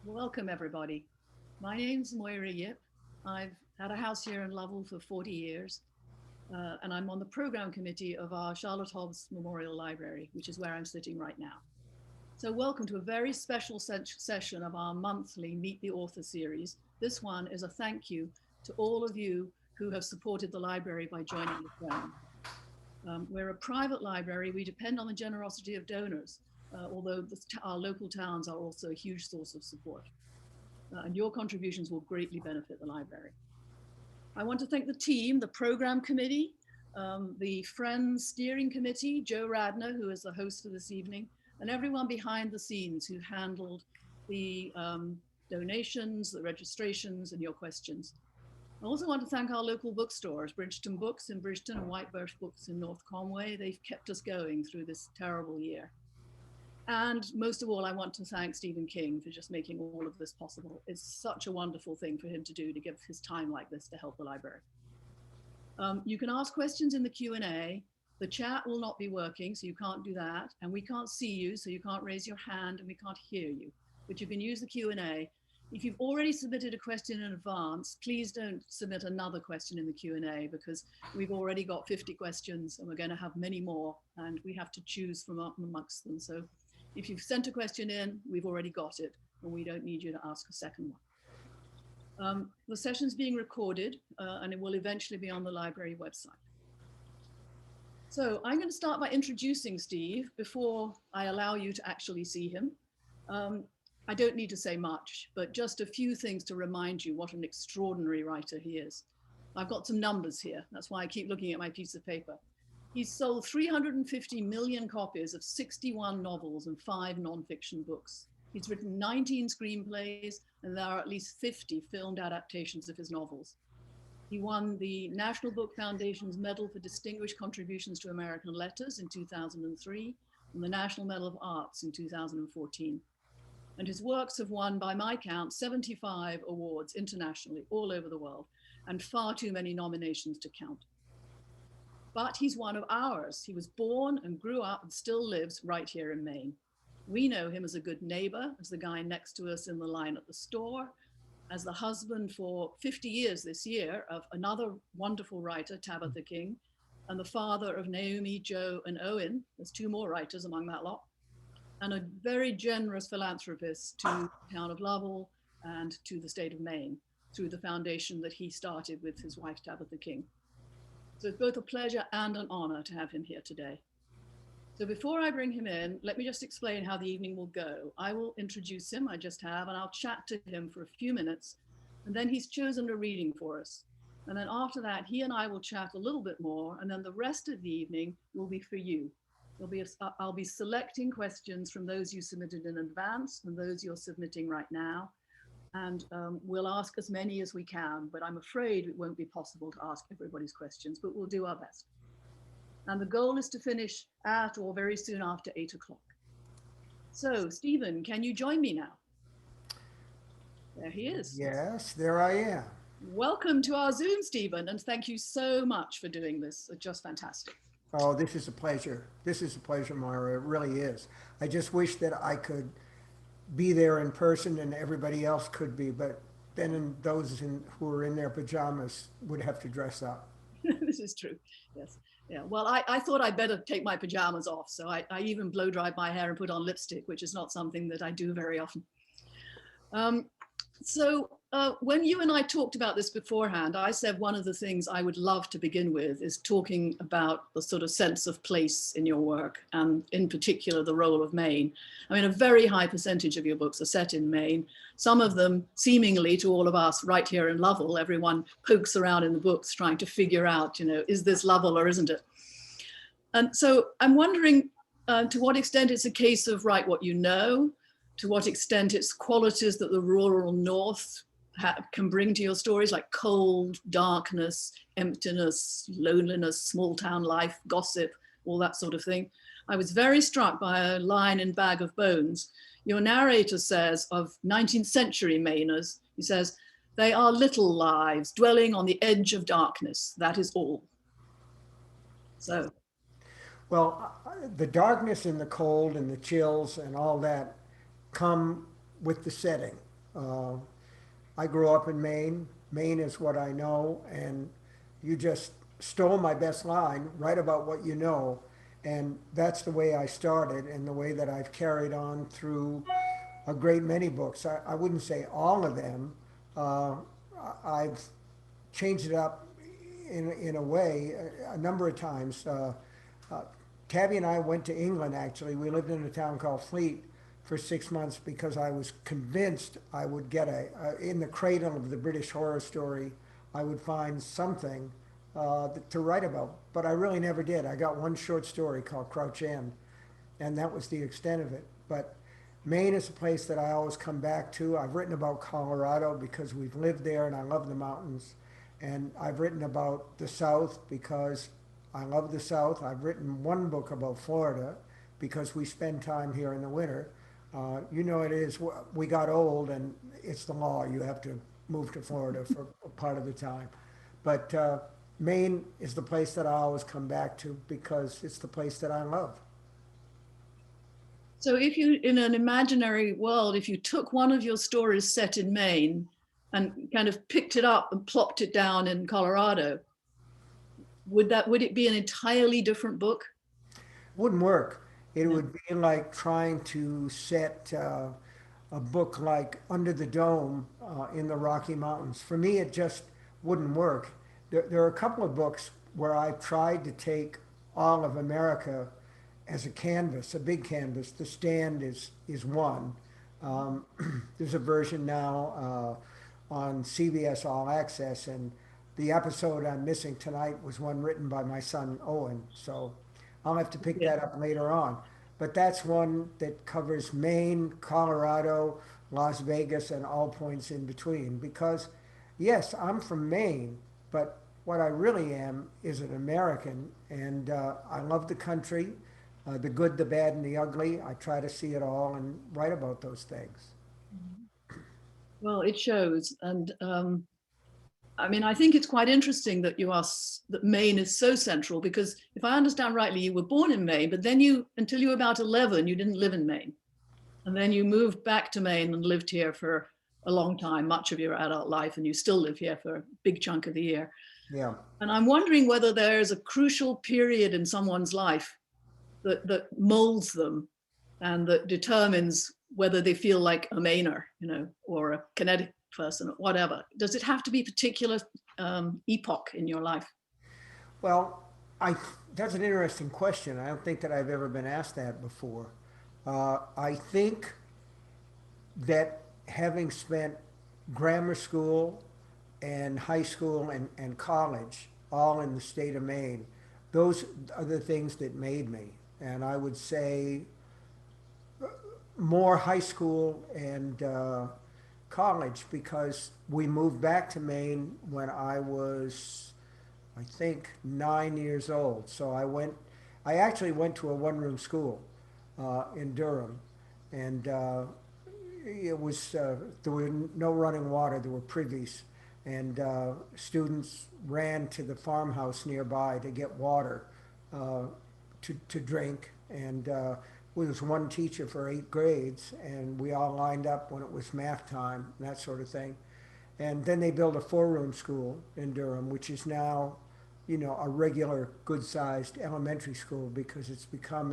Welcome, everybody. My name's Moira Yip. I've had a house here in Lovell for 40 years, and I'm on the program committee of our Charlotte Hobbs Memorial Library, which is where I'm sitting right now. So welcome to a very special session of our monthly Meet the Author series. This one is a thank you to all of you who have supported the library by joining the program. We're a private library. We depend on the generosity of donors, although our local towns are also a huge source of support. And your contributions will greatly benefit the library. I want to thank the team, the program committee, the Friends Steering Committee, Joe Radner, who is the host for this evening, and everyone behind the scenes who handled the donations, the registrations, and your questions. I also want to thank our local bookstores, Bridgeton Books in Bridgeton and White Birch Books in North Conway. They've kept us going through this terrible year. And most of all, I want to thank Stephen King for just making all of this possible. It's such a wonderful thing for him to do, to give his time like this to help the library. You can ask questions in the Q&A. The chat will not be working, so you can't do that. And we can't see you, so you can't raise your hand and we can't hear you. But you can use the Q&A. If you've already submitted a question in advance, please don't submit another question in the Q&A, because we've already got 50 questions and we're going to have many more, and we have to choose from amongst them. So if you've sent a question in, we've already got it, and we don't need you to ask a second one. The session's being recorded, and it will eventually be on the library website. So I'm going to start by introducing Steve before I allow you to actually see him. I don't need to say much, but just a few things to remind you what an extraordinary writer he is. I've got some numbers here. That's why I keep looking at my piece of paper. He's sold 350 million copies of 61 novels and 5 nonfiction books. He's written 19 screenplays, and there are at least 50 filmed adaptations of his novels. He won the National Book Foundation's Medal for Distinguished Contributions to American Letters in 2003, and the National Medal of Arts in 2014. And his works have won, by my count, 75 awards internationally, all over the world, and far too many nominations to count. But he's one of ours. He was born and grew up and still lives right here in Maine. We know him as a good neighbor, as the guy next to us in the line at the store, as the husband for 50 years this year of another wonderful writer, Tabitha King, and the father of Naomi, Joe, and Owen. There's 2 more writers among that lot. And a very generous philanthropist to the town of Lovell and to the state of Maine through the foundation that he started with his wife, Tabitha King. So it's both a pleasure and an honor to have him here today. So before I bring him in, let me just explain how the evening will go. I will introduce him, I just have, and I'll chat to him for a few minutes. And then he's chosen a reading for us. And then after that, he and I will chat a little bit more. And then the rest of the evening will be for you. I'll be selecting questions from those you submitted in advance and those you're submitting right now. And we'll ask as many as we can, but I'm afraid it won't be possible to ask everybody's questions, but we'll do our best. And the goal is to finish at or very soon after 8 o'clock. So Stephen, can you join me now? There he is. Yes, there I am. Welcome to our Zoom, Stephen, and thank you so much for doing this. It's just fantastic. Oh, this is a pleasure. This is a pleasure, Moira. It really is. I just wish that I could be there in person and everybody else could be, but then who are in their pajamas would have to dress up. This is true. Yes. Yeah. Well, I thought I'd better take my pajamas off. So I even blow dried my hair and put on lipstick, which is not something that I do very often. When you and I talked about this beforehand, I said one of the things I would love to begin with is talking about the sort of sense of place in your work, and in particular, the role of Maine. I mean, a very high percentage of your books are set in Maine. Some of them, seemingly to all of us right here in Lovell, everyone pokes around in the books trying to figure out, is this Lovell or isn't it? And so I'm wondering to what extent it's a case of write what you know, to what extent it's qualities that the rural North can bring to your stories, like cold, darkness, emptiness, loneliness, small town life, gossip, all that sort of thing. I was very struck by a line in Bag of Bones. Your narrator says of 19th century Mainers, he says, "They are little lives dwelling on the edge of darkness, that is all." So. Well, the darkness and the cold and the chills and all that come with the setting. Uh, I grew up in Maine. Maine is what I know, and you just stole my best line, write about what you know. And that's the way I started and the way that I've carried on through a great many books. I wouldn't say all of them. Uh, I've changed it up in a way a number of times. Uh, Tabby and I went to England actually. We lived in a town called Fleet for 6 months because I was convinced I would get in the cradle of the British horror story, I would find something to write about. But I really never did. I got one short story called Crouch End, and that was the extent of it. But Maine is a place that I always come back to. I've written about Colorado because we've lived there and I love the mountains. And I've written about the South because I love the South. I've written one book about Florida because we spend time here in the winter. You know, it is, we got old and it's the law. You have to move to Florida for a part of the time. But Maine is the place that I always come back to because it's the place that I love. So if you, in an imaginary world, if you took one of your stories set in Maine and kind of picked it up and plopped it down in Colorado, would it be an entirely different book? Wouldn't work. It No. would be like trying to set a book like Under the Dome in the Rocky Mountains. For me, it just wouldn't work. There are a couple of books where I've tried to take all of America as a canvas, a big canvas. The Stand is one. Um, there's a version now on CBS All Access, and the episode I'm missing tonight was one written by my son Owen. So I'll have to pick Yeah. that up later on. But that's one that covers Maine, Colorado, Las Vegas, and all points in between. Because, yes, I'm from Maine, but what I really am is an American, and I love the country, the good, the bad, and the ugly. I try to see it all and write about those things. Well, it shows, and I mean, I think it's quite interesting that that Maine is so central because if I understand rightly, you were born in Maine, but then until you were about 11, you didn't live in Maine. And then you moved back to Maine and lived here for a long time, much of your adult life, and you still live here for a big chunk of the year. Yeah. And I'm wondering whether there is a crucial period in someone's life that molds them and that determines whether they feel like a Mainer, or a Connecticut person, or whatever. Does it have to be a particular epoch in your life? Well, I that's an interesting question. I don't think that I've ever been asked that before. I think that having spent grammar school and high school and college all in the state of Maine, those are the things that made me. And I would say more high school and college because we moved back to Maine when I was, I think, 9 years old. So I actually went to a one-room school in Durham, and it was there were no running water. There were privies, and students ran to the farmhouse nearby to get water uh, to drink. And there was one teacher for 8 grades, and we all lined up when it was math time and that sort of thing. And then they built a four-room school in Durham, which is now, a regular good-sized elementary school because it's become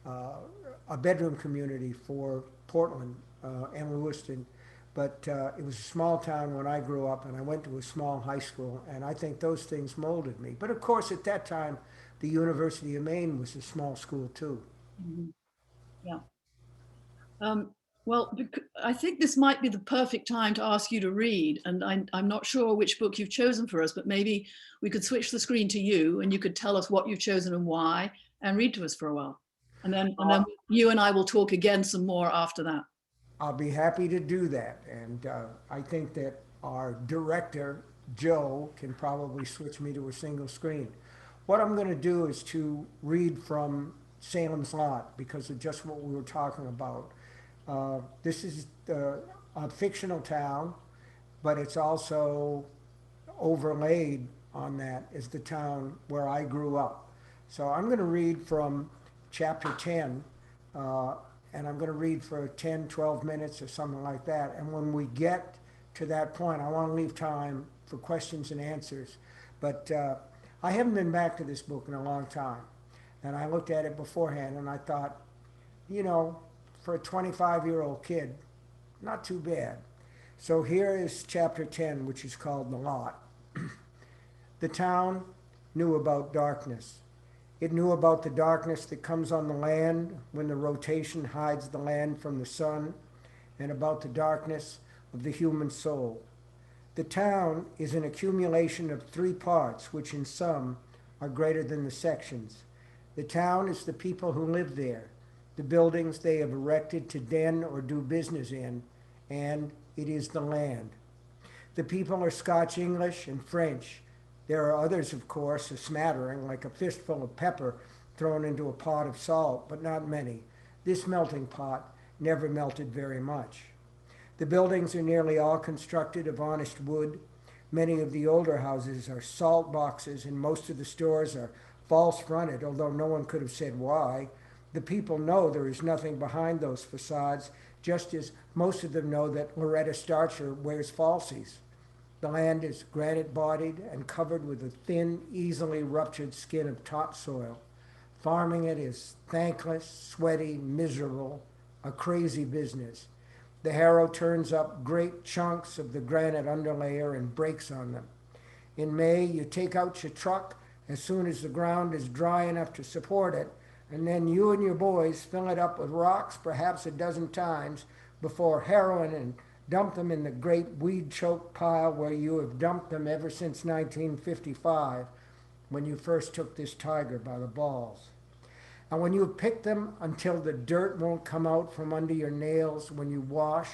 a bedroom community for Portland and Lewiston. But it was a small town when I grew up, and I went to a small high school, and I think those things molded me. But of course, at that time, the University of Maine was a small school too. Mhm. Yeah. Um, well, I think this might be the perfect time to ask you to read, and I'm not sure which book you've chosen for us, but maybe we could switch the screen to you, and you could tell us what you've chosen and why, and read to us for a while, and then you and I will talk again some more after that. I'll be happy to do that. And I think that our director, Joe, can probably switch me to a single screen. What I'm going to do is to read from Salem's Lot because of just what we were talking about. This is a fictional town, but it's also overlaid on that is the town where I grew up. So I'm going to read from chapter 10, uh, and I'm going to read for 10, 12 minutes or something like that. And when we get to that point, I want to leave time for questions and answers. But I haven't been back to this book in a long time. And I looked at it beforehand and I thought, you know, for a 25-year-old kid, not too bad. So here is chapter 10, which is called The Lot. The town knew about darkness. It knew about the darkness that comes on the land when the rotation hides the land from the sun, and about the darkness of the human soul. The town is an accumulation of three parts, which in sum are greater than the sections. The town is the people who live there, the buildings they have erected to den or do business in, and it is the land. The people are Scotch English and French. There are others, of course, a smattering, like a fistful of pepper thrown into a pot of salt, but not many. This melting pot never melted very much. The buildings are nearly all constructed of honest wood. Many of the older houses are salt boxes, and most of the stores are false fronted, although no one could have said why. The people know there is nothing behind those facades, just as most of them know that Loretta Starcher wears falsies. The land is granite-bodied and covered with a thin, easily ruptured skin of topsoil. Farming it is thankless, sweaty, miserable, a crazy business. The harrow turns up great chunks of the granite underlayer and breaks on them. In May, you take out your truck as soon as the ground is dry enough to support it, and then you and your boys fill it up with rocks perhaps a dozen times before harrowing and dump them in the great weed-choked pile where you have dumped them ever since 1955, when you first took this tiger by the balls. And when you have picked them until the dirt won't come out from under your nails when you wash,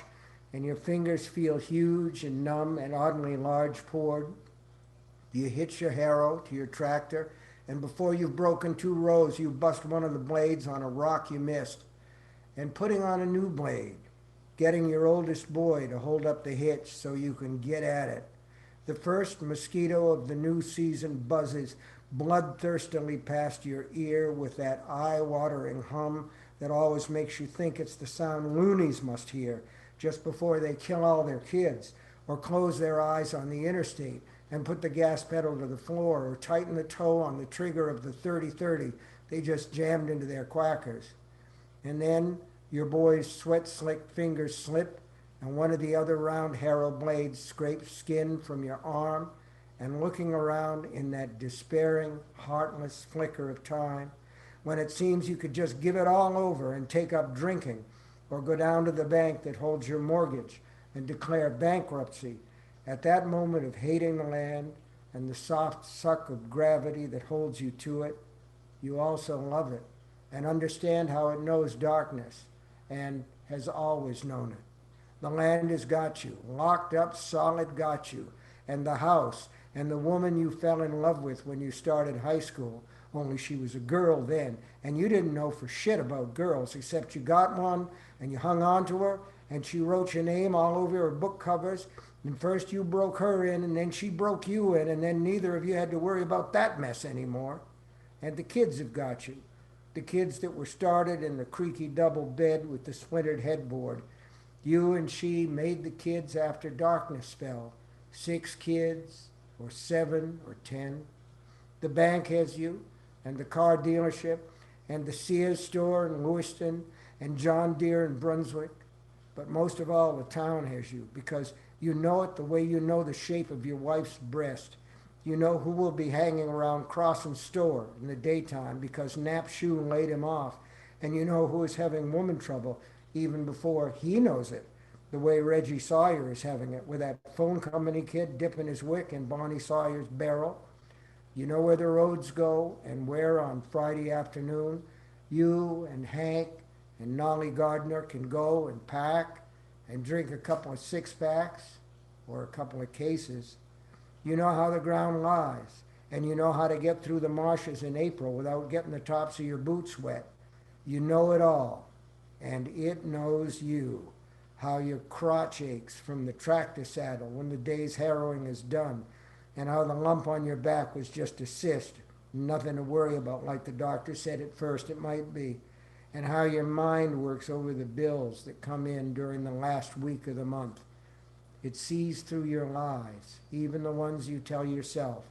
and your fingers feel huge and numb and oddly large pored, you hitch your harrow to your tractor, and before you've broken 2 rows, you bust one of the blades on a rock you missed, and putting on a new blade, getting your oldest boy to hold up the hitch so you can get at it. The first mosquito of the new season buzzes bloodthirstily past your ear with that eye-watering hum that always makes you think it's the sound loonies must hear just before they kill all their kids, or close their eyes on the interstate and put the gas pedal to the floor, or tighten the toe on the trigger of the 30-30 they just jammed into their quackers. And then your boy's sweat-slicked fingers slip, and one of the other round harrow blades scrapes skin from your arm, and looking around in that despairing, heartless flicker of time, when it seems you could just give it all over and take up drinking, or go down to the bank that holds your mortgage and declare bankruptcy, at that moment of hating the land and the soft suck of gravity that holds you to it, you also love it and understand how it knows darkness and has always known it. The land has got you, locked up solid got you, and the house, and the woman you fell in love with when you started high school, only she was a girl then, and you didn't know for shit about girls, except you got one, and you hung on to her, and she wrote your name all over her book covers, and first you broke her in, and then she broke you in, and then neither of you had to worry about that mess anymore. And the kids have got you. The kids that were started in the creaky double bed with the splintered headboard. You and she made the kids after darkness fell. 6 kids, or 7, or 10. The bank has you, and the car dealership, and the Sears store in Lewiston, and John Deere in Brunswick. But most of all, the town has you, because you know it the way you know the shape of your wife's breast. You know who will be hanging around Crossan's store in the daytime because Knapp Shoe laid him off. And you know who is having woman trouble even before he knows it, the way Reggie Sawyer is having it with that phone company kid dipping his wick in Bonnie Sawyer's barrel. You know where the roads go and where on Friday afternoon you and Hank and Nolly Gardner can go and pack and drink a couple of 6-packs or a couple of cases. You know how the ground lies, and you know how to get through the marshes in April without getting the tops of your boots wet. You know it all, and it knows you, how your crotch aches from the tractor saddle when the day's harrowing is done, and how the lump on your back was just a cyst, nothing to worry about like the doctor said at first it might be. and how your mind works over the bills that come in during the last week of the month. It sees through your lies, even the ones you tell yourself.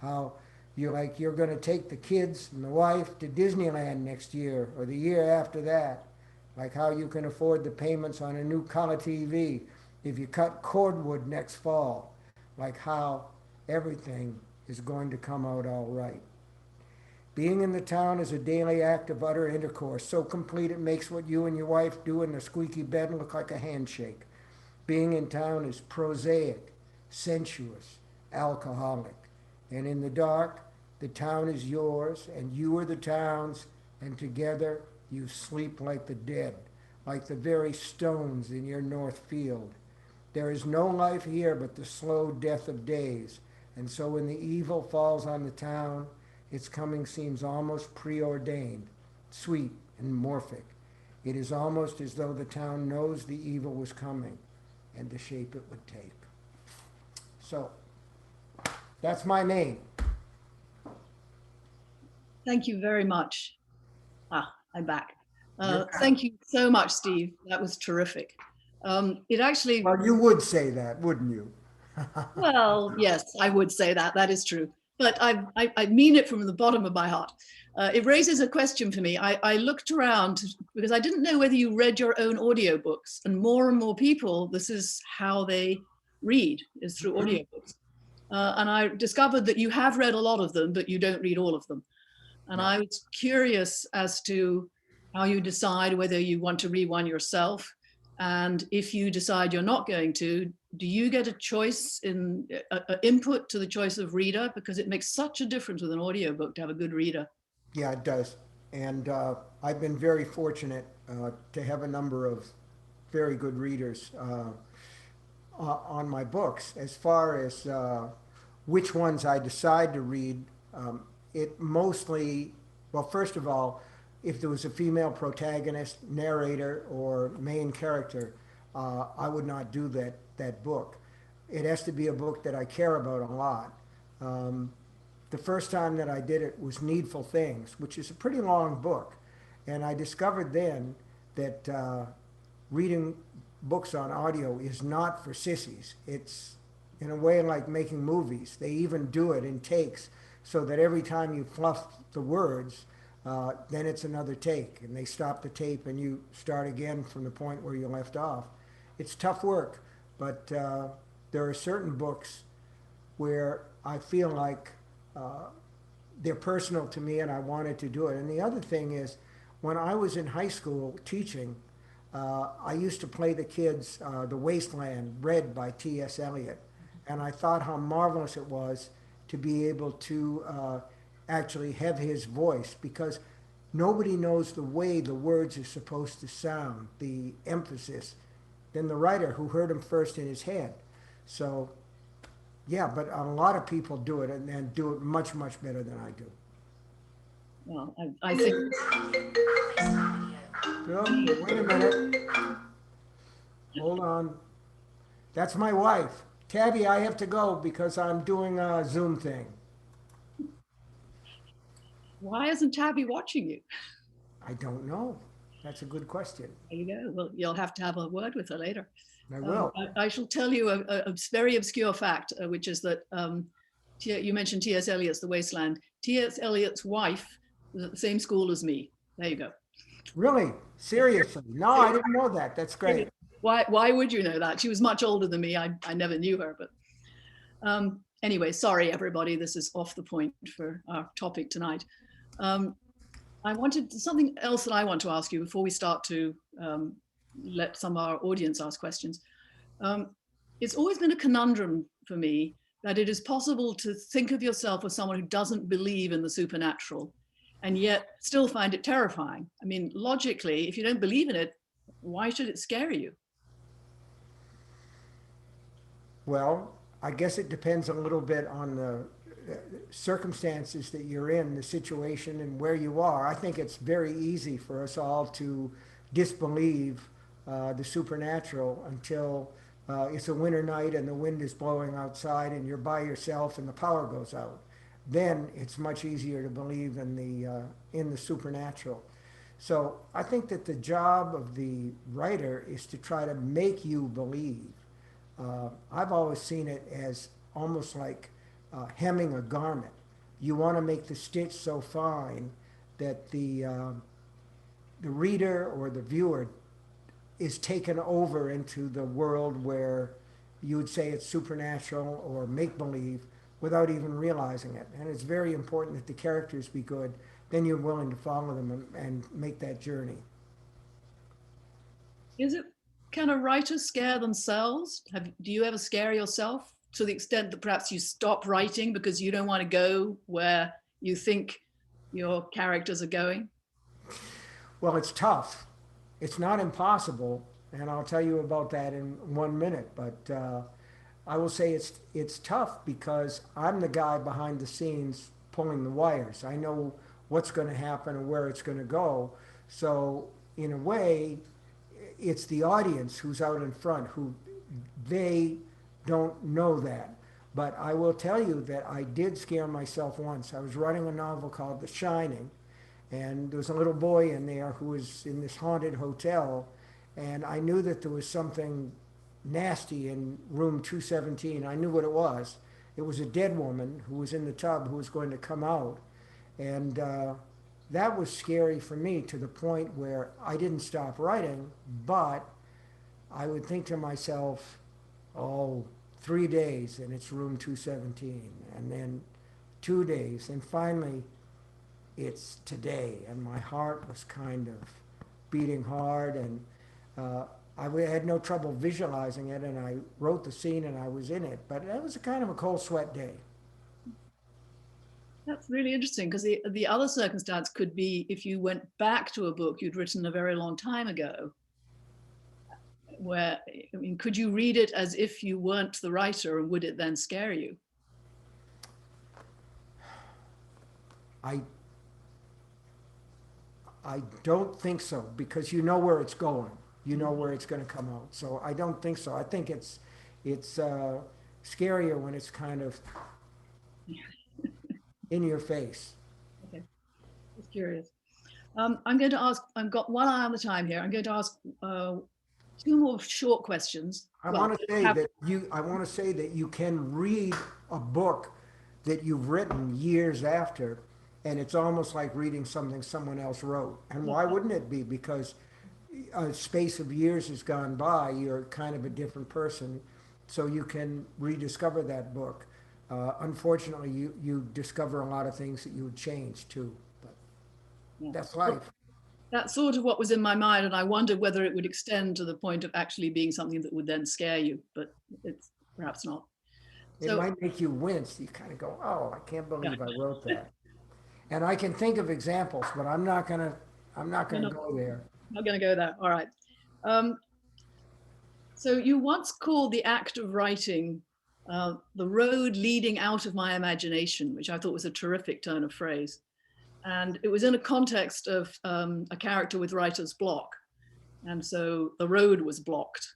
How you're going to take the kids and the wife to Disneyland next year or the year after that. Like how you can afford the payments on a new color TV if you cut cordwood next fall. Like how everything is going to come out all right. Being in the town is a daily act of utter intercourse, so complete it makes what you and your wife do in the squeaky bed look like a handshake. Being in town is prosaic, sensuous, alcoholic. And in the dark, the town is yours, and you are the town's, and together you sleep like the dead, like the very stones in your north field. There is no life here but the slow death of days, and so when the evil falls on the town, its coming seems almost preordained, sweet and morphic. It is almost as though the town knows the evil was coming and the shape it would take. So, that's my name. Thank you very much. I'm back. Thank you so much, Steve. That was terrific. It actually, Well, you would say that, wouldn't you? well, yes, I would say that. That is true. But I mean it from the bottom of my heart. It raises a question for me. I looked around because I didn't know whether you read your own audiobooks, and more people, this is how they read, is through audiobooks. And I discovered that you have read a lot of them, but you don't read all of them. And No. I was curious as to how you decide whether you want to read one yourself. And if you decide you're not going to, do you get a choice in input to the choice of reader? Because it makes such a difference with an audiobook to have a good reader. Yeah, it does. And I've been very fortunate to have a number of very good readers on my books. As far as which ones I decide to read, it mostly, well, first of all, if there was a female protagonist, narrator, or main character, I would not do that book. It has to be a book that I care about a lot. Um, the first time that I did it was Needful Things, which is a pretty long book. And I discovered then that reading books on audio is not for sissies. It's in a way like making movies. They even do it in takes so that every time you fluff the words, then it's another take. And they stop the tape and you start again from the point where you left off. It's tough work, but there are certain books where I feel like they're personal to me and I wanted to do it. And the other thing is, when I was in high school teaching, I used to play the kids The Wasteland, read by T.S. Eliot. And I thought how marvelous it was to be able to actually have his voice, because nobody knows the way the words are supposed to sound, the emphasis, than the writer who heard them first in his head. So, yeah, but a lot of people do it and do it much, much better than I do. Well, I think, Bill, wait a minute. Hold on. That's my wife. Tabby, I have to go because I'm doing a Zoom thing. why isn't Tabby watching you? I don't know. That's a good question. There you go. Well, you'll have to have a word with her later. I will. I shall tell you a very obscure fact, which is that you mentioned T.S. Eliot's The Wasteland. T.S. Eliot's wife was at the same school as me. There you go. Really? Seriously? No, I didn't know that. That's great. Why would you know that? She was much older than me. I never knew her, but anyway, sorry, everybody. This is off the point for our topic tonight. I wanted something else that I want to ask you before we start to let some of our audience ask questions. It's always been a conundrum for me that it is possible to think of yourself as someone who doesn't believe in the supernatural and yet still find it terrifying. I mean, logically, if you don't believe in it, why should it scare you? Well, I guess it depends a little bit on the circumstances that you're in, the situation, and where you are. I think it's very easy for us all to disbelieve the supernatural until it's a winter night and the wind is blowing outside and you're by yourself and the power goes out. Then it's much easier to believe in the supernatural. So I think that the job of the writer is to try to make you believe. I've always seen it as almost like hemming a garment. You want to make the stitch so fine that the reader or the viewer is taken over into the world where you would say it's supernatural or make believe without even realizing it. And it's very important that the characters be good. Then you're willing to follow them and make that journey. Is it, can a writer scare themselves? Do you ever scare yourself to the extent that perhaps you stop writing because you don't want to go where you think your characters are going? Well, it's tough. It's not impossible, and I'll tell you about that in 1 minute. But I will say it's tough because I'm the guy behind the scenes pulling the wires. I know what's going to happen and where it's going to go. So in a way, it's the audience who's out in front who they don't know that. But I will tell you that I did scare myself once. I was writing a novel called The Shining, and there was a little boy in there who was in this haunted hotel, and I knew that there was something nasty in room 217. I knew what it was. It was a dead woman who was in the tub who was going to come out, and that was scary for me to the point where I didn't stop writing, but I would think to myself, oh, 3 days and it's room 217, and then 2 days, and finally it's today. And my heart was kind of beating hard, and uh, I had no trouble visualizing it, and I wrote the scene and I was in it. But that was a kind of a cold sweat day. That's really interesting because the other circumstance could be if you went back to a book you'd written a very long time ago, where, I mean, could you read it as if you weren't the writer and would it then scare you? I I don't think so because you know where it's going. You know where it's going to come out. So I don't think so. I think it's scarier when it's kind of in your face. Okay, just curious. I'm going to ask, I've got one eye on the time here. I'm going to ask two more short questions. I Well, want to say have, that you can read a book that you've written years after, and it's almost like reading something someone else wrote. And why wouldn't it be? Because a space of years has gone by, you're kind of a different person, so you can rediscover that book. Unfortunately, you discover a lot of things that you would change too, but yeah. that's life. That's sort of what was in my mind, and I wondered whether it would extend to the point of actually being something that would then scare you, but it's perhaps not. It So, might make you wince. You kind of go, "Oh, I can't yeah, believe I wrote that." And I can think of examples, but I'm not you're gonna go there. not going to go there. All right. Um, so you once called the act of writing the road leading out of my imagination, which I thought was a terrific turn of phrase. And it was in a context of a character with writer's block. And so the road was blocked.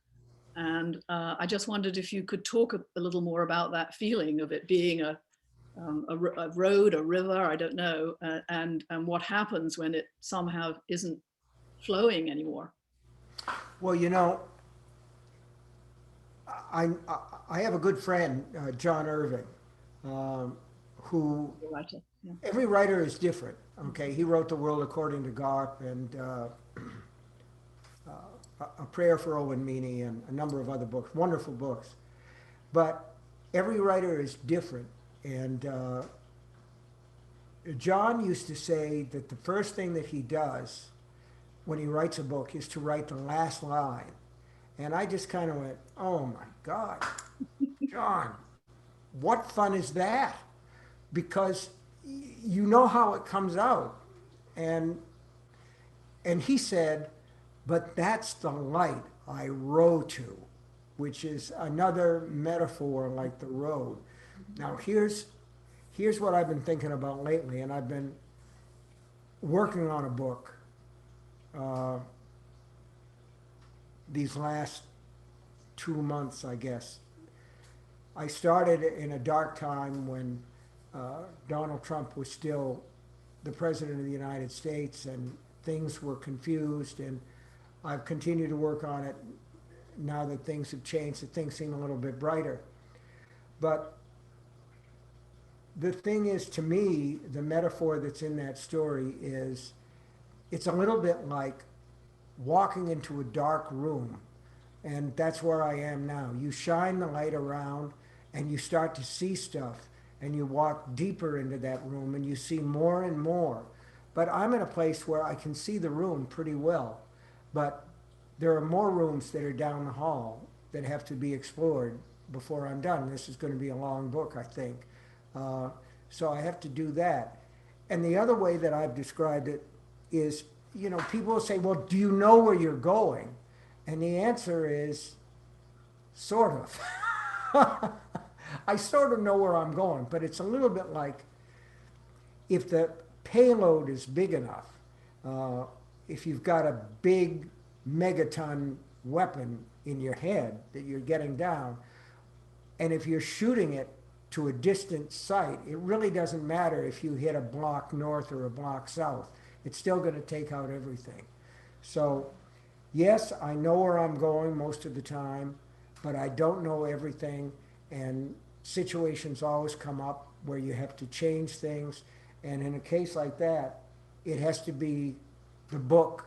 And I just wondered if you could talk a little more about that feeling of it being a road, a river, I don't know, and what happens when it somehow isn't flowing anymore. Well, you know, I I have a good friend, John Irving, um, who The writer, yeah. every writer is different. Okay, he wrote The World According to Garp and A Prayer for Owen Meany and a number of other books, wonderful books. But every writer is different, and John used to say that the first thing that he does when he writes a book is to write the last line. And I just kind of went, oh my God, John, what fun is that? Because you know how it comes out. And and he said, but that's the light I row to, which is another metaphor like the road. Now here's what I've been thinking about lately, and I've been working on a book uh, these last 2 months, I guess. I started in a dark time when Donald Trump was still the president of the United States, and things were confused, and I've continued to work on it now that things have changed, that things seem a little bit brighter. But the thing is, to me, the metaphor that's in that story is it's a little bit like walking into a dark room. And that's where I am now. You shine the light around and you start to see stuff, and you walk deeper into that room and you see more and more. But I'm in a place where I can see the room pretty well. But there are more rooms that are down the hall that have to be explored before I'm done. This is going to be a long book, I think. Uh, so I have to do that. And the other way that I've described it is, people will say, well, do you know where you're going? And the answer is sort of. I sort of know where I'm going, but it's a little bit like if the payload is big enough, if you've got a big megaton weapon in your head that you're getting down, and if you're shooting it to a distant site, it really doesn't matter if you hit a block north or a block south. It's still going to take out everything. So, yes, I know where I'm going most of the time, but I don't know everything, and situations always come up where you have to change things. And in a case like that, it has to be the book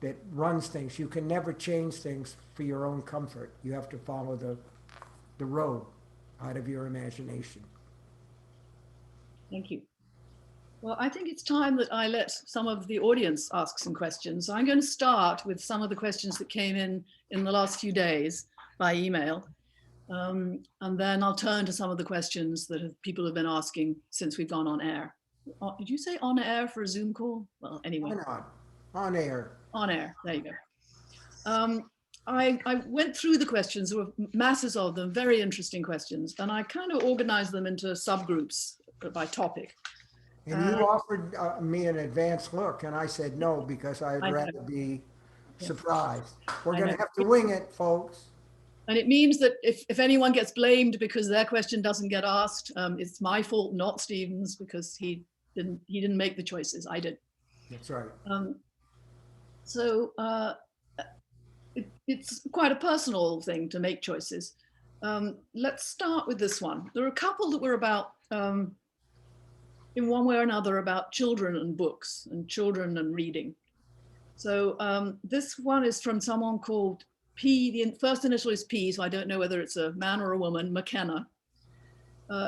that runs things. You can never change things for your own comfort. You have to follow the road out of your imagination. Thank you. Well, I think it's time that I let some of the audience ask some questions. So I'm going to start with some of the questions that came in the last few days by email. And then I'll turn to some of the questions that people have been asking since we've gone on air. Did you say on air for a Zoom call? Well, anyway. Why not? On air. On air, there you go. I went through the questions, there were masses of them, very interesting questions, and I kind of organized them into subgroups by topic. And you offered me an advanced look, and I said no because I'd rather be surprised. We're going to have to wing it, folks. And it means that if anyone gets blamed because their question doesn't get asked, it's my fault, not Stephen's, because he didn't make the choices. I did. That's right. So it's quite a personal thing to make choices. Let's start with this one. There are a couple that were about, in one way or another, about children and books and children and reading. So this one is from someone called P, the first initial is P, so I don't know whether it's a man or a woman, McKenna,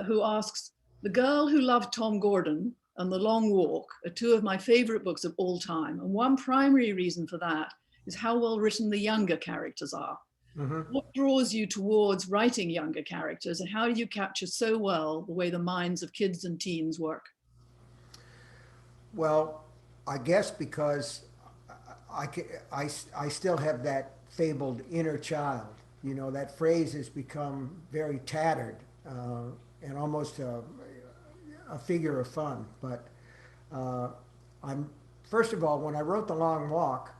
who asks, The Girl Who Loved Tom Gordon and The Long Walk are two of my favorite books of all time. And one primary reason for that is how well written the younger characters are. Mm-hmm. What draws you towards writing younger characters, and how do you capture so well the way the minds of kids and teens work? Well, I guess because I still have that fabled inner child. That phrase has become very tattered and almost a figure of fun. But first of all, when I wrote The Long Walk,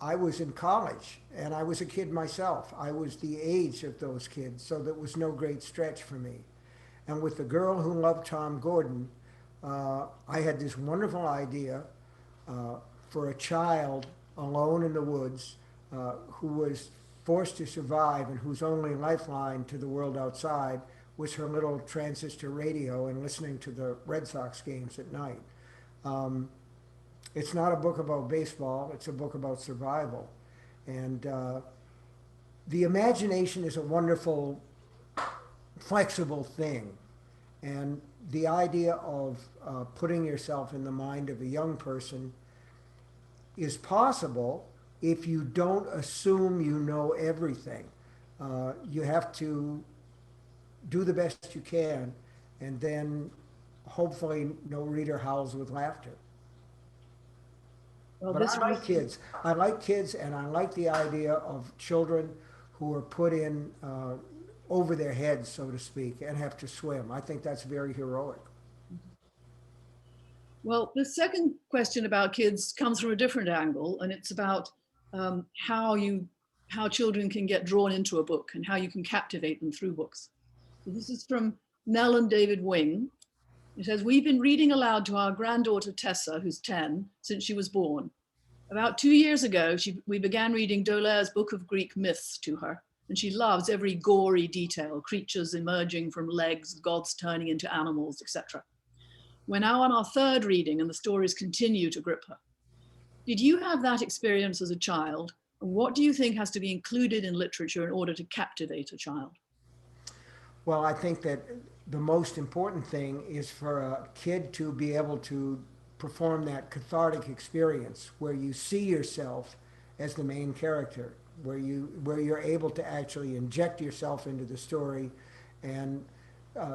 I was in college and I was a kid myself. I was the age of those kids, so that was no great stretch for me. And with The Girl Who Loved Tom Gordon, I had this wonderful idea for a child alone in the woods who was forced to survive and whose only lifeline to the world outside was her little transistor radio and listening to the Red Sox games at night. It's not a book about baseball, it's a book about survival. And the imagination is a wonderful, flexible thing. And the idea of putting yourself in the mind of a young person is possible if you don't assume you know everything. You have to do the best you can, and then hopefully no reader howls with laughter. Well, but I like kids. I like kids, and I like the idea of children who are put in over their heads, so to speak, and have to swim. I think that's very heroic. Well, the second question about kids comes from a different angle, and it's about how children can get drawn into a book and how you can captivate them through books. So this is from Nell and David Wing. It says, we've been reading aloud to our granddaughter Tessa, who's 10, since she was born. About 2 years ago, we began reading D'Aulaire's Book of Greek Myths to her, and she loves every gory detail, creatures emerging from legs, gods turning into animals, etc. We're now on our third reading, and the stories continue to grip her. Did you have that experience as a child? And what do you think has to be included in literature in order to captivate a child? Well, I think that the most important thing is for a kid to be able to perform that cathartic experience where you see yourself as the main character, where you're able to actually inject yourself into the story and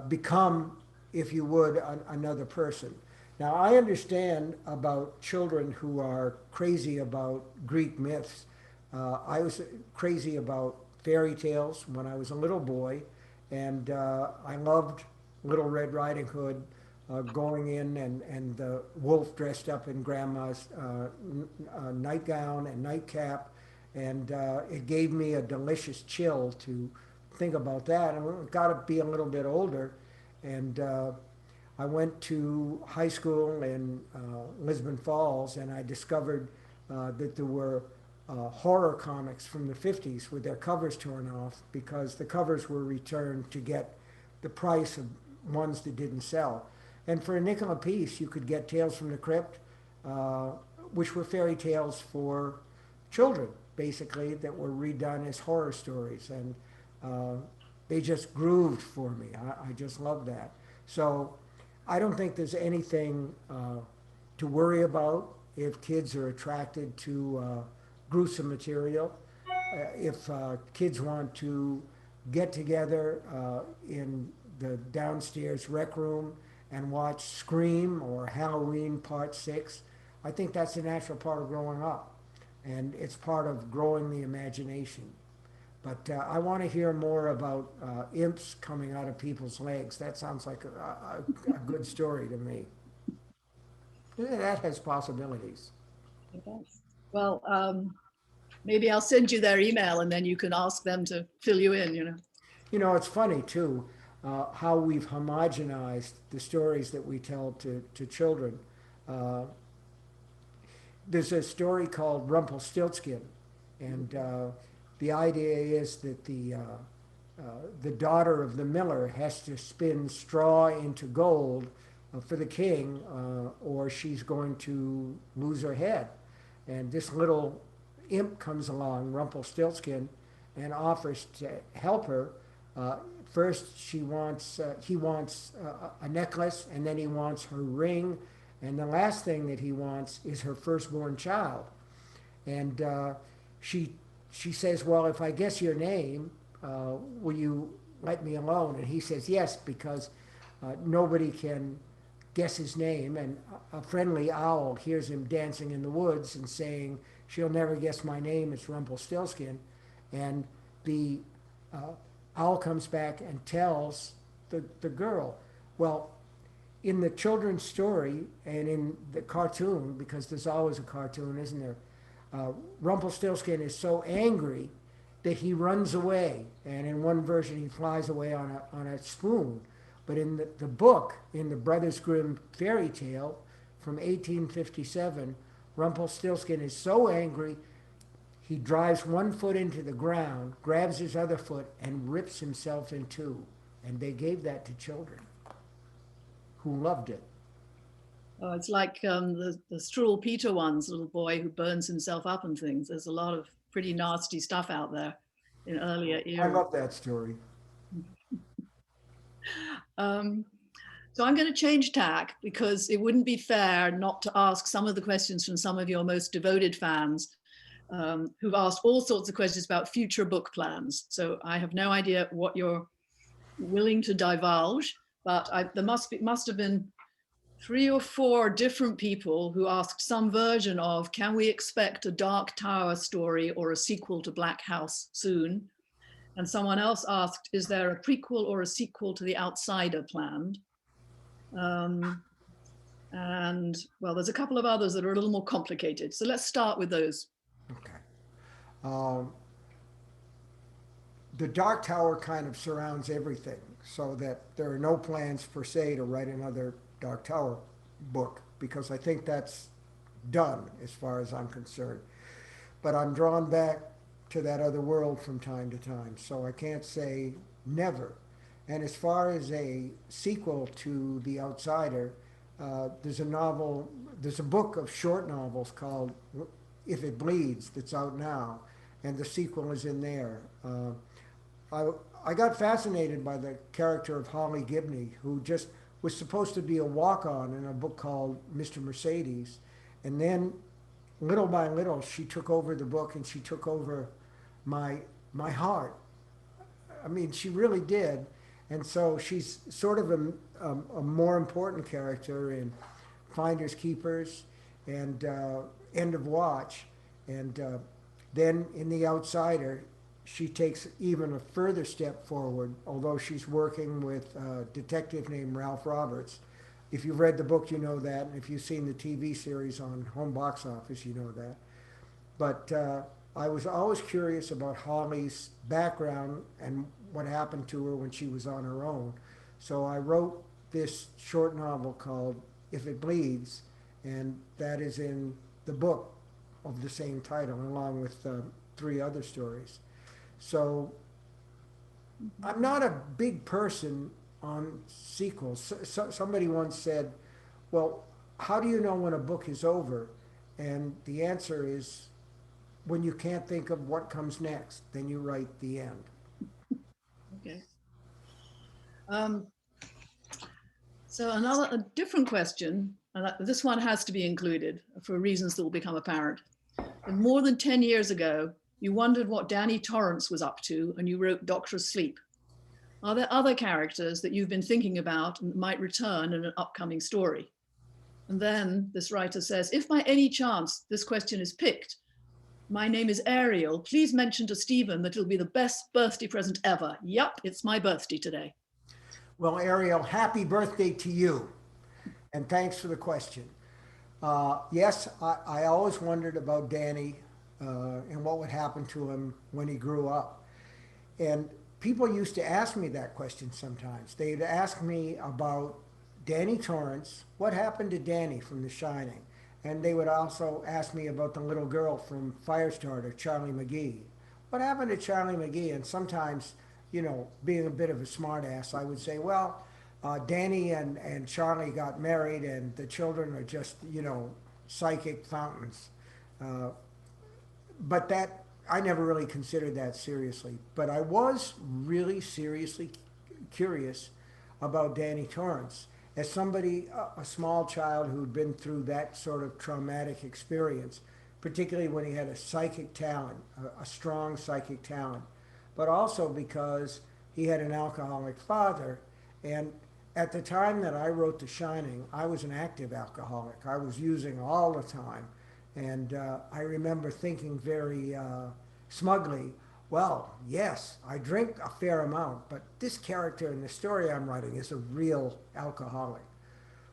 become, if you would, another person. Now, I understand about children who are crazy about Greek myths. I was crazy about fairy tales when I was a little boy, and I loved Little Red Riding Hood, going in and the wolf dressed up in grandma's nightgown and nightcap. And it gave me a delicious chill to think about that. And I got to be a little bit older. And I went to high school in Lisbon Falls, and I discovered that there were horror comics from the 50s with their covers torn off because the covers were returned to get the price of ones that didn't sell. And for a nickel apiece, you could get Tales from the Crypt, uh, which were fairy tales for children, basically, that were redone as horror stories. And uh, they just grooved for me. I just love that. So I don't think there's anything to worry about if kids are attracted to gruesome material. If kids want to get together in the downstairs rec room and watch Scream or Halloween Part 6, I think that's a natural part of growing up. And it's part of growing the imagination. But I want to hear more about imps coming out of people's legs. That sounds like a good story to me. Yeah, that has possibilities. Okay. Well, maybe I'll send you their email and then you can ask them to fill you in, you know. You know, it's funny too how we've homogenized the stories that we tell to children. Uh, there's a story called Rumpelstiltskin, and the idea is that the daughter of the miller has to spin straw into gold for the king, or she's going to lose her head. And this little imp comes along, Rumpelstiltskin, and offers to help her. Uh, First, he wants a necklace, and then he wants her ring, and the last thing that he wants is her firstborn child. And she she says, "Well, if I guess your name, will you let me alone?" And he says, "Yes, because nobody can guess his name." And a friendly owl hears him dancing in the woods and saying, "She'll never guess my name. It's Rumpelstiltskin." And the uh, owl comes back and tells the girl. Well, in the children's story and in the cartoon, because there's always a cartoon, isn't there? Rumpelstiltskin is so angry that he runs away, and in one version he flies away on a spoon. But in the book, in the Brothers Grimm fairy tale from 1857, Rumpelstiltskin is so angry he drives one foot into the ground, grabs his other foot, and rips himself in two. And they gave that to children who loved it. Oh, it's like the Strull Peter one's little boy who burns himself up and things. There's a lot of pretty nasty stuff out there in earlier I eras. love that story. Um, so I'm going to change tack because it wouldn't be fair not to ask some of the questions from some of your most devoted fans who've asked all sorts of questions about future book plans. So I have no idea what you're willing to divulge, but there must have been 3 or 4 different people who asked some version of, can we expect a Dark Tower story or a sequel to Black House soon? And someone else asked, is there a prequel or a sequel to The Outsider planned? Um, and well, there's a couple of others that are a little more complicated. So let's start with those. Okay. Um, the Dark Tower kind of surrounds everything, so that there are no plans per se to write another Dark Tower book because I think that's done as far as I'm concerned. But I'm drawn back to that other world from time to time, so I can't say never. And as far as a sequel to The Outsider, there's a novel, there's a book of short novels called If It Bleeds that's out now, and the sequel is in there. I, I got fascinated by the character of Holly Gibney, who just was supposed to be a walk-on in a book called Mr. Mercedes, and then little by little she took over the book and she took over my my heart. I mean, she really did, and so she's sort of a more important character in Finders Keepers and End of Watch, and then in The Outsider, she takes even a further step forward. Although she's working with a detective named Ralph Roberts. If you've read the book, you know that, and if you've seen the TV series on Home Box Office, you know that. But I was always curious about Holly's background and what happened to her when she was on her own. So I wrote this short novel called If It Bleeds, and that is in the book of the same title, along with three other stories. So I'm not a big person on sequels. Somebody once said, well, how do you know when a book is over? And the answer is when you can't think of what comes next, then you write the end. Okay. Um, so a different question, and this one has to be included for reasons that will become apparent. And more than 10 years ago, you wondered what Danny Torrance was up to, and you wrote Doctor Sleep. Are there other characters that you've been thinking about and might return in an upcoming story? And then this writer says, if by any chance this question is picked, my name is Ariel. Please mention to Stephen that it'll be the best birthday present ever. Yup, it's my birthday today. Well, Ariel, happy birthday to you, and thanks for the question. Yes, I always wondered about Danny and what would happen to him when he grew up. And people used to ask me that question sometimes. They'd ask me about Danny Torrance, what happened to Danny from The Shining? And they would also ask me about the little girl from Firestarter, Charlie McGee. What happened to Charlie McGee? And sometimes, being a bit of a smartass, I would say, well, Danny and Charlie got married, and the children are just, psychic fountains. Uh, but that I never really considered that seriously. But I was really seriously curious about Danny Torrance as somebody, a small child who'd been through that sort of traumatic experience, particularly when he had a psychic talent, a strong psychic talent, but also because he had an alcoholic father. And at the time that I wrote The Shining, I was an active alcoholic. I was using all the time. And I remember thinking very smugly, well, yes, I drink a fair amount, but this character in the story I'm writing is a real alcoholic.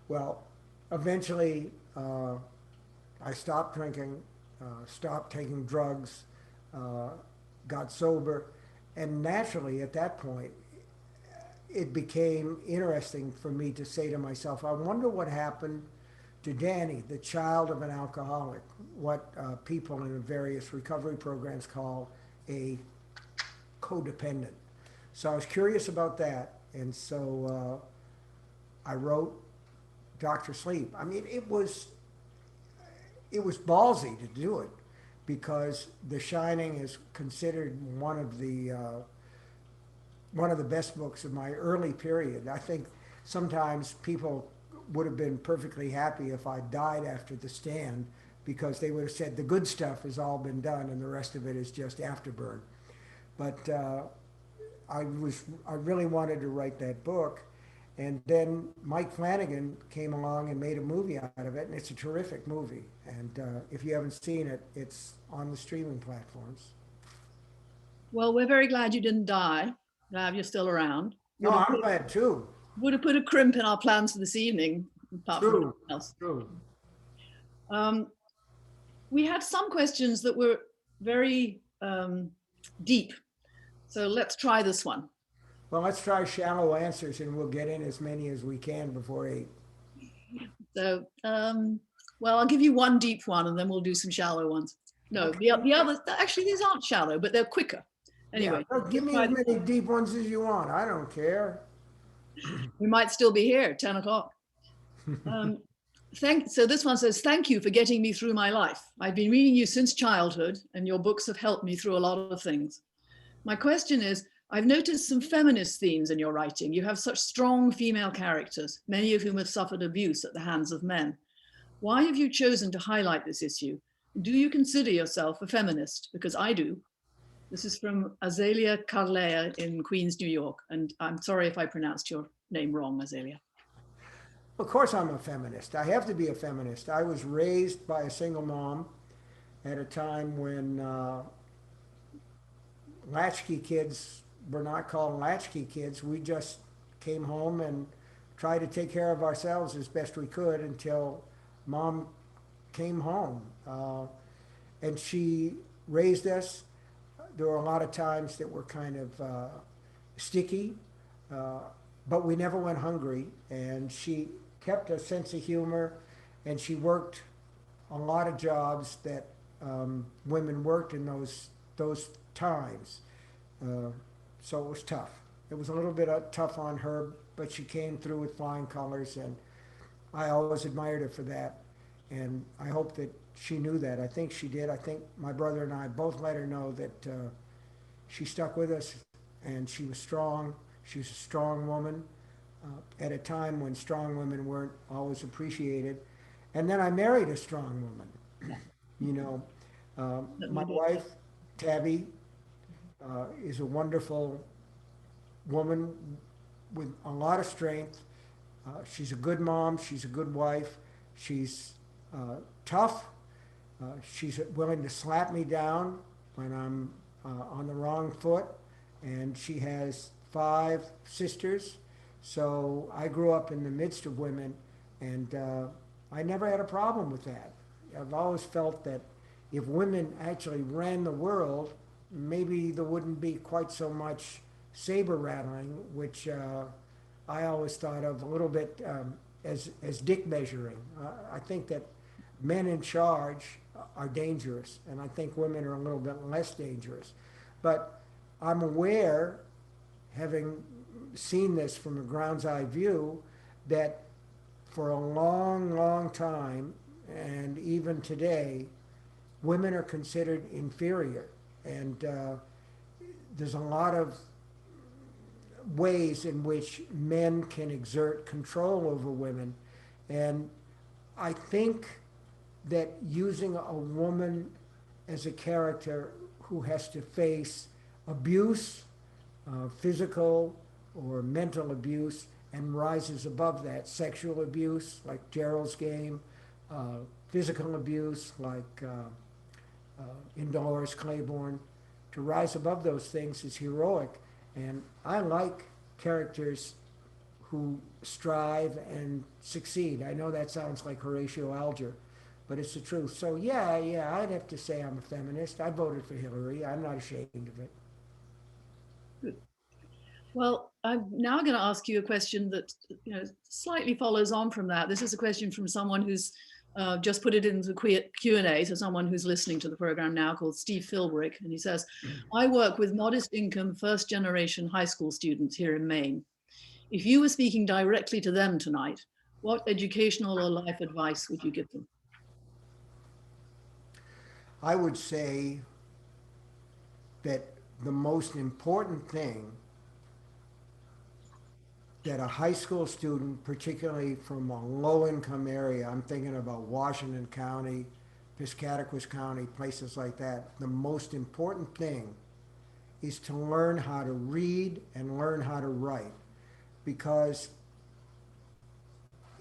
Well, eventually I stopped drinking, stopped taking drugs, uh, got sober, and naturally at that point, it became interesting for me to say to myself, I wonder what happened to Danny, the child of an alcoholic, what people in various recovery programs call a codependent. So I was curious about that, and so I wrote Doctor Sleep. I mean, it was ballsy to do it because The Shining is considered one of the best books of my early period. I think sometimes people would have been perfectly happy if I died after The Stand because they would have said the good stuff has all been done and the rest of it is just afterburn. But I really wanted to write that book, and then Mike Flanagan came along and made a movie out of it, and it's a terrific movie. And if you haven't seen it, it's on the streaming platforms. Well, we're very glad you didn't die. Glad you're still around. No, I'm glad too. Would have put a crimp in our plans for this evening, apart from True, anything else. true. Um, we had some questions that were very deep. So let's try this one. Well, let's try shallow answers, and we'll get in as many as we can before 8. So, well, I'll give you one deep one and then we'll do some shallow ones. No, Okay. the others, actually, these aren't shallow, but they're quicker. Yeah, Anyway, well, give me as many deep ones as you want. I don't care. we might still be here, 10 o'clock. Um, so this one says, thank you for getting me through my life. I've been reading you since childhood and your books have helped me through a lot of things. My question is, I've noticed some feminist themes in your writing. You have such strong female characters, many of whom have suffered abuse at the hands of men. Why have you chosen to highlight this issue? Do you consider yourself a feminist? Because I do. This is from Azalea Carlea in Queens, New York. And I'm sorry if I pronounced your name wrong, Azalea. Of course, I'm a feminist. I have to be a feminist. I was raised by a single mom at a time when latchkey kids were not called latchkey kids. We just came home and tried to take care of ourselves as best we could until mom came home. And she raised us. There were a lot of times that were kind of sticky, uh, but we never went hungry. And she kept a sense of humor, and she worked a lot of jobs that women worked in those times. Uh, so it was tough. It was a little bit tough on her, but she came through with flying colors, and I always admired her for that. And I hope that she knew that. I think she did. I think my brother and I both let her know that she stuck with us, and she was strong. She was a strong woman at a time when strong women weren't always appreciated. And then I married a strong woman. You know, my wife, Tabby, is a wonderful woman with a lot of strength. She's a good mom. She's a good wife. She's tough. She's willing to slap me down when I'm on the wrong foot. And she has 5 sisters. So I grew up in the midst of women, and I never had a problem with that. I've always felt that if women actually ran the world, maybe there wouldn't be quite so much saber rattling, which I always thought of a little bit as dick measuring. I think that men in charge are dangerous, and I think women are a little bit less dangerous. But I'm aware, having seen this from a ground's eye view, that for a long, long time, and even today, women are considered inferior. And there's a lot of ways in which men can exert control over women. And I think that using a woman as a character who has to face abuse, physical or mental abuse, and rises above that, sexual abuse like Gerald's Game, physical abuse like in Dolores Claiborne, to rise above those things is heroic. And I like characters who strive and succeed. I know that sounds like Horatio Alger, but it's the truth. So yeah, I'd have to say I'm a feminist. I voted for Hillary. I'm not ashamed of it. Well, I'm now going to ask you a question that slightly follows on from that. This is a question from someone who's just put it into Q&A, so someone who's listening to the program now, called Steve Philbrick, and he says, I work with modest income first generation high school students here in Maine. If you were speaking directly to them tonight, what educational or life advice would you give them? I would say that the most important thing that a high school student, particularly from a low-income area, I'm thinking about Washington County, Piscataquis County, places like that, the most important thing is to learn how to read and learn how to write. Because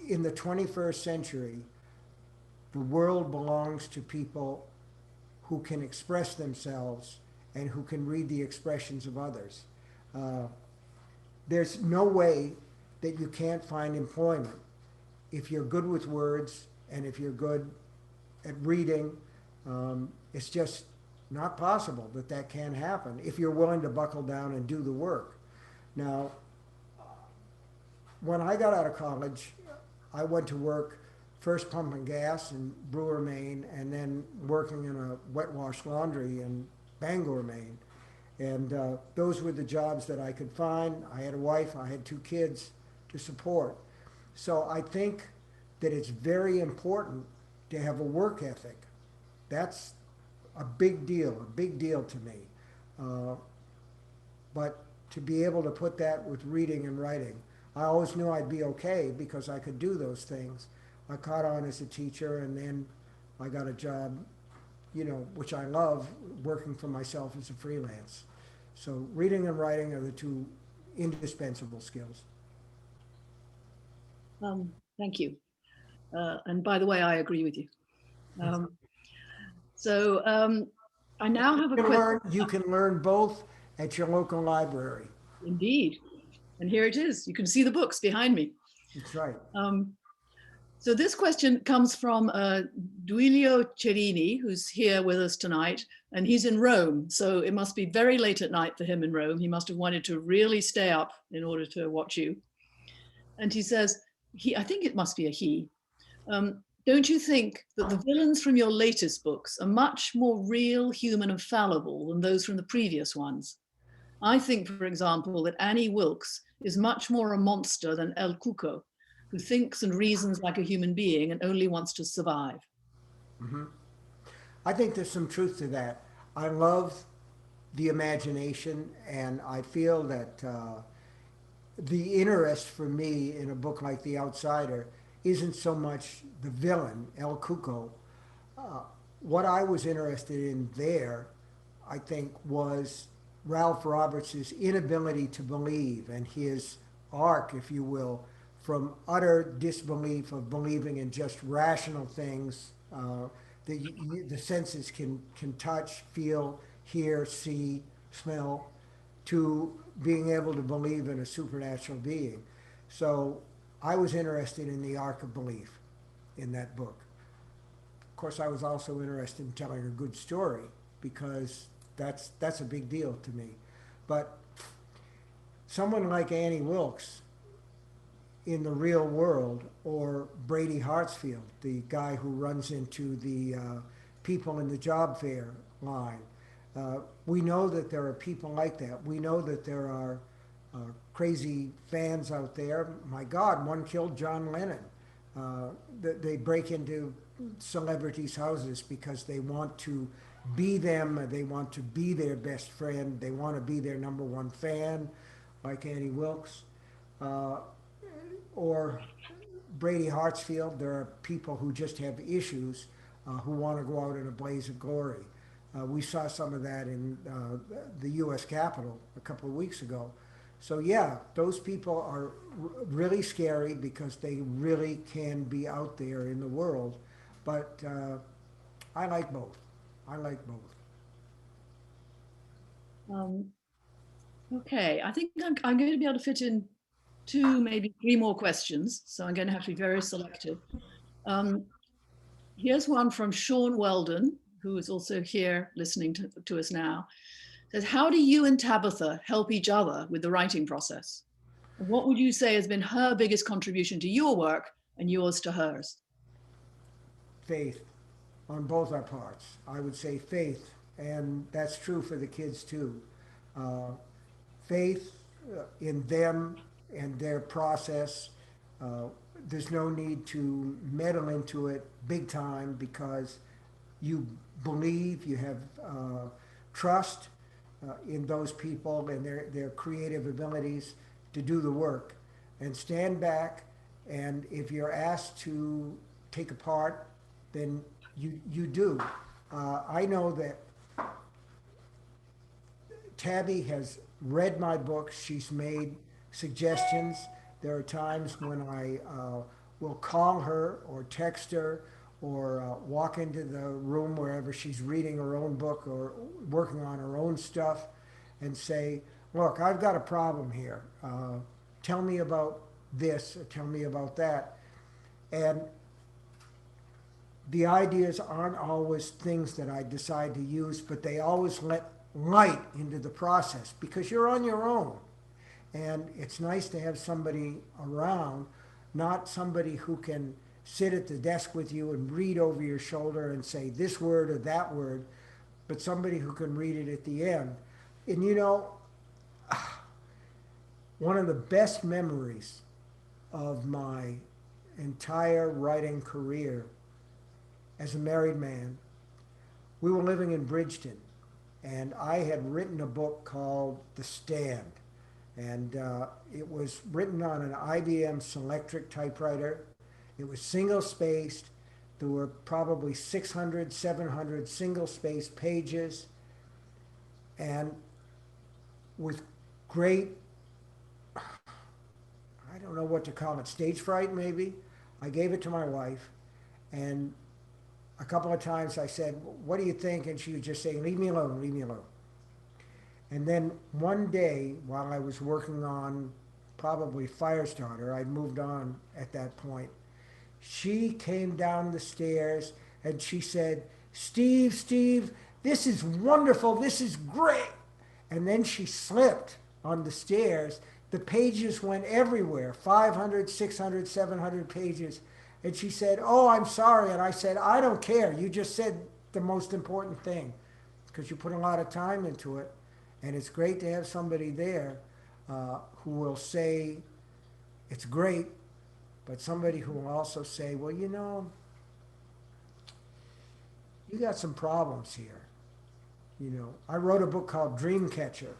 in the 21st century, the world belongs to people who can express themselves and who can read the expressions of others. Uh, there's no way that you can't find employment if you're good with words and if you're good at reading. It's just not possible that that can happen if you're willing to buckle down and do the work. Now, when I got out of college, I went to work first pumping gas in Brewer, Maine, and then working in a wet wash laundry in Bangor, Maine. And those were the jobs that I could find. I had a wife, I had two kids to support. So I think that it's very important to have a work ethic. That's a big deal to me. Uh, but to be able to put that with reading and writing, I always knew I'd be okay because I could do those things. I caught on as a teacher, and then I got a job, which I love, working for myself as a freelance. So reading and writing are the two indispensable skills. Thank you. And by the way, I agree with you. Um, so I now have a question. You can learn both at your local library. Indeed. And here it is. You can see the books behind me. That's right. So this question comes from Duilio Cerini, who's here with us tonight, and he's in Rome. So it must be very late at night for him in Rome. He must have wanted to really stay up in order to watch you. And he says, I think it must be a he. Don't you think that the villains from your latest books are much more real, human, and fallible than those from the previous ones? I think, for example, that Annie Wilkes is much more a monster than El Cuco, who thinks and reasons like a human being and only wants to survive. Mm-hmm. I think there's some truth to that. I love the imagination, and I feel that the interest for me in a book like The Outsider isn't so much the villain, El Cuco. Uh, what I was interested in there, I think, was Ralph Roberts' inability to believe and his arc, if you will, from utter disbelief of believing in just rational things that the senses can touch, feel, hear, see, smell, to being able to believe in a supernatural being. So I was interested in the arc of belief in that book. Of course, I was also interested in telling a good story because that's a big deal to me. But someone like Annie Wilkes in the real world, or Brady Hartsfield, the guy who runs into the people in the job fair line, we know that there are people like that. We know that there are crazy fans out there. My God, one killed John Lennon. They break into celebrities' houses because they want to be them, they want to be their best friend, they want to be their number one fan, like Annie Wilkes. Or Brady Hartsfield, there are people who just have issues who want to go out in a blaze of glory. We saw some of that in the U.S. Capitol a couple of weeks ago. So yeah, those people are really scary because they really can be out there in the world. But I like both. I like both. Okay, I think I'm going to be able to fit in two, maybe three more questions. So I'm going to have to be very selective. Here's one from Sean Weldon, who is also here listening to us now. Says, how do you and Tabitha help each other with the writing process? And what would you say has been her biggest contribution to your work and yours to hers? Faith on both our parts. I would say faith, and that's true for the kids too. Uh, Faith in them and their process. Uh, there's no need to meddle into it big time because you believe, you have trust in those people and their creative abilities to do the work. And stand back, and if you're asked to take a part, then you do. I know that Tabby has read my books. She's made suggestions. There are times when I will call her or text her or walk into the room wherever she's reading her own book or working on her own stuff and say, look, I've got a problem here. Tell me about this, or tell me about that. And the ideas aren't always things that I decide to use, but they always let light into the process because you're on your own. And it's nice to have somebody around, not somebody who can sit at the desk with you and read over your shoulder and say this word or that word, but somebody who can read it at the end. And you know, one of the best memories of my entire writing career as a married man, we were living in Bridgeton, and I had written a book called The Stand. And it was written on an IBM Selectric typewriter. It was single spaced. There were probably 600, 700 single spaced pages. And with great, I don't know what to call it, stage fright maybe, I gave it to my wife. And a couple of times I said, "What do you think?" And she would just say, "Leave me alone, leave me alone." And then one day, while I was working on probably Firestarter, I'd moved on at that point, she came down the stairs and she said, "Steve, Steve, this is wonderful, this is great." And then she slipped on the stairs. The pages went everywhere, 500, 600, 700 pages. And she said, "Oh, I'm sorry." And I said, "I don't care. You just said the most important thing because you put a lot of time into it. And it's great to have somebody there who will say it's great, but somebody who will also say, well, you know, you got some problems here. You know, I wrote a book called Dreamcatcher,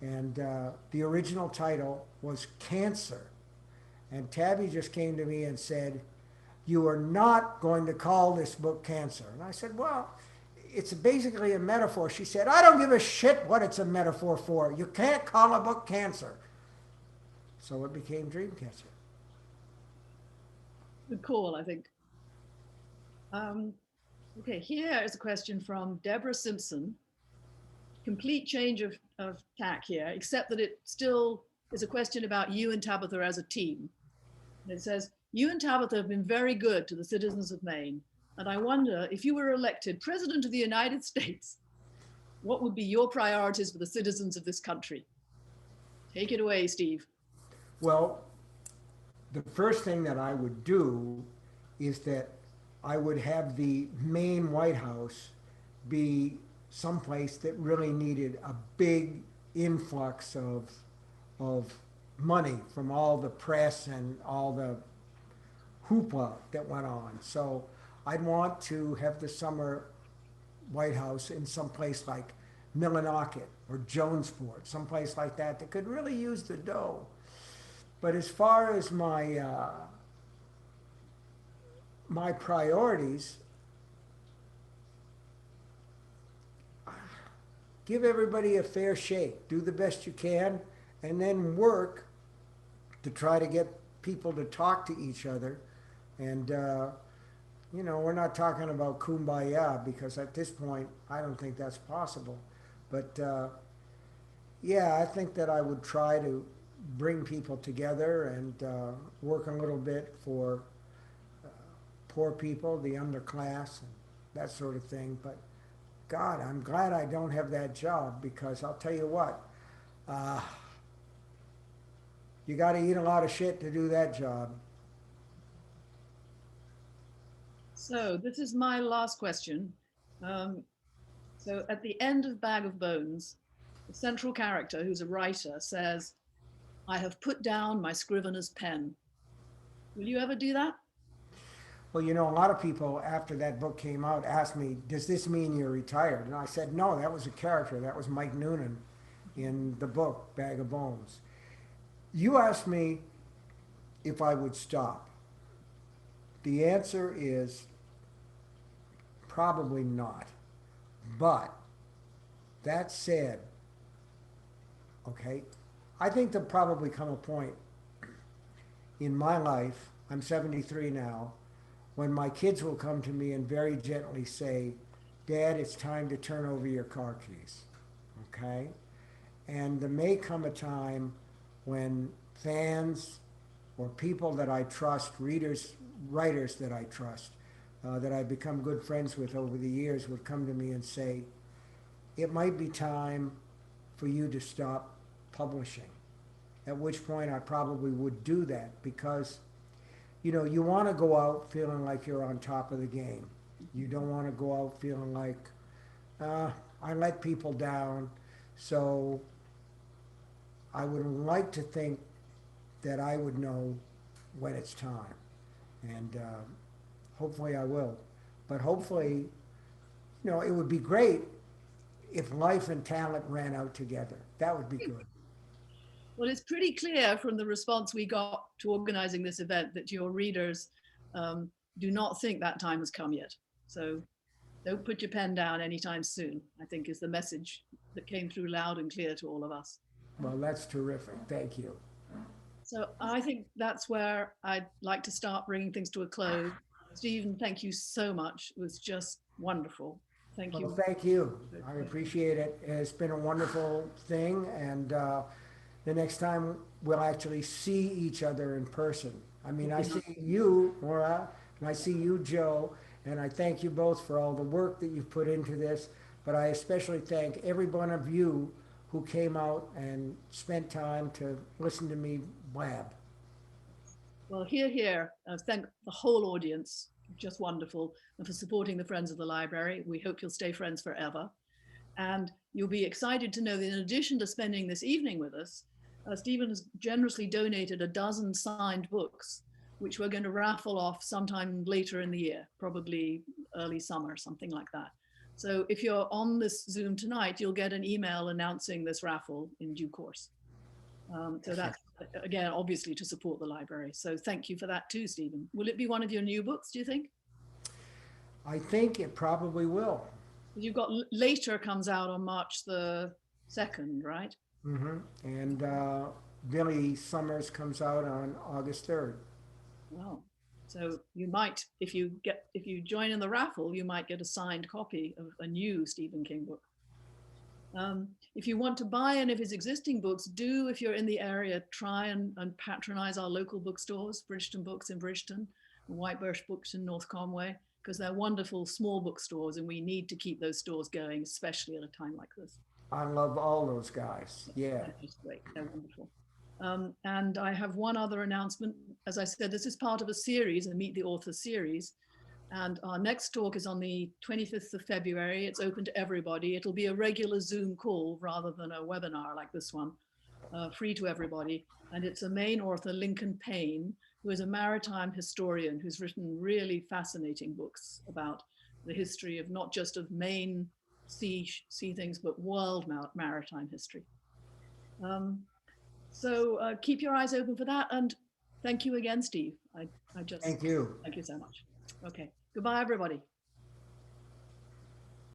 and the original title was Cancer. And Tabby just came to me and said, "You are not going to call this book Cancer." And I said, "Well, it's basically a metaphor." She said, "I don't give a shit what it's a metaphor for. You can't call a book Cancer." So it became Dreamcatcher. Good call, I think. Okay, here is a question from Deborah Simpson. Complete change of tack here, except that it still is a question about you and Tabitha as a team. And it says, "You and Tabitha have been very good to the citizens of Maine. And I wonder if you were elected President of the United States, what would be your priorities for the citizens of this country?" Take it away, Steve. Well, the first thing that I would do is that I would have the Maine White House be someplace that really needed a big influx of money from all the press and all the hoopla that went on. So I'd want to have the summer White House in some place like Millinocket or Jonesport, someplace like that that could really use the dough. But as far as my priorities, give everybody a fair shake, do the best you can, and then work to try to get people to talk to each other. And you know, we're not talking about kumbaya because at this point I don't think that's possible. But yeah, I think that I would try to bring people together and work a little bit for poor people, the underclass, and that sort of thing. But God, I'm glad I don't have that job because I'll tell you what, uh, you got to eat a lot of shit to do that job. So this is my last question. Um, so at the end of Bag of Bones, the central character, who's a writer, says, "I have put down my scrivener's pen." Will you ever do that? Well, you know, a lot of people after that book came out asked me, "Does this mean you're retired?" And I said, "No, that was a character. That was Mike Noonan in the book Bag of Bones." You asked me if I would stop. The answer is probably not. But that said, okay, I think there'll probably come a point in my life, I'm 73 now, when my kids will come to me and very gently say, "Dad, it's time to turn over your car keys." Okay? And there may come a time when fans or people that I trust, readers, writers that I trust, that I've become good friends with over the years would come to me and say, "It might be time for you to stop publishing." At which point I probably would do that because you know, you want to go out feeling like you're on top of the game. You don't want to go out feeling like, uh, I let people down. So I would like to think that I would know when it's time. And hopefully I will. But hopefully, you know, it would be great if life and talent ran out together. That would be good. Well, it's pretty clear from the response we got to organizing this event that your readers um, do not think that time has come yet. So don't put your pen down anytime soon, I think is the message that came through loud and clear to all of us. Well, that's terrific. Thank you. So I think that's where I'd like to start bringing things to a close. Stephen, thank you so much. It was just wonderful. Thank Well, you. thank you. I appreciate it. It's been a wonderful thing. And the next time we'll actually see each other in person. I mean, I see you, Maura, and I see you, Joe, and I thank you both for all the work that you've put into this. But I especially thank every one of you who came out and spent time to listen to me blab. Well, here. Thank the whole audience. Just wonderful. And for supporting the Friends of the Library. We hope you'll stay friends forever. And you'll be excited to know that in addition to spending this evening with us, Stephen has generously donated a dozen signed books, which we're going to raffle off sometime later in the year, probably early summer, something like that. So if you're on this Zoom tonight, you'll get an email announcing this raffle in due course. So that's, again, obviously to support the library. So thank you for that too, Stephen. Will it be one of your new books, do you think? I think it probably will. You've got Later comes out on March the 2nd, right? And Billy Summers comes out on August 3rd. Wow. So you might, if you join in the raffle, you might get a signed copy of a new Stephen King book. If you want to buy any of his existing books, do, if you're in the area, try and patronize our local bookstores, Bridgeton Books in Bridgeton, and White Birch Books in North Conway, because they're wonderful small bookstores and we need to keep those stores going, especially at a time like this. I love all those guys. Yeah. They're just great. They're wonderful. And I have one other announcement. As I said, this is part of a series, a Meet the Author series. And our next talk is on the 25th of February. It's open to everybody. It'll be a regular Zoom call rather than a webinar like this one, free to everybody. And it's a Maine author, Lincoln Payne, who is a maritime historian who's written really fascinating books about the history of not just of Maine sea things, but world maritime history. So keep your eyes open for that. And thank you again, Steve. Thank you. Thank you so much. Okay. Goodbye, everybody.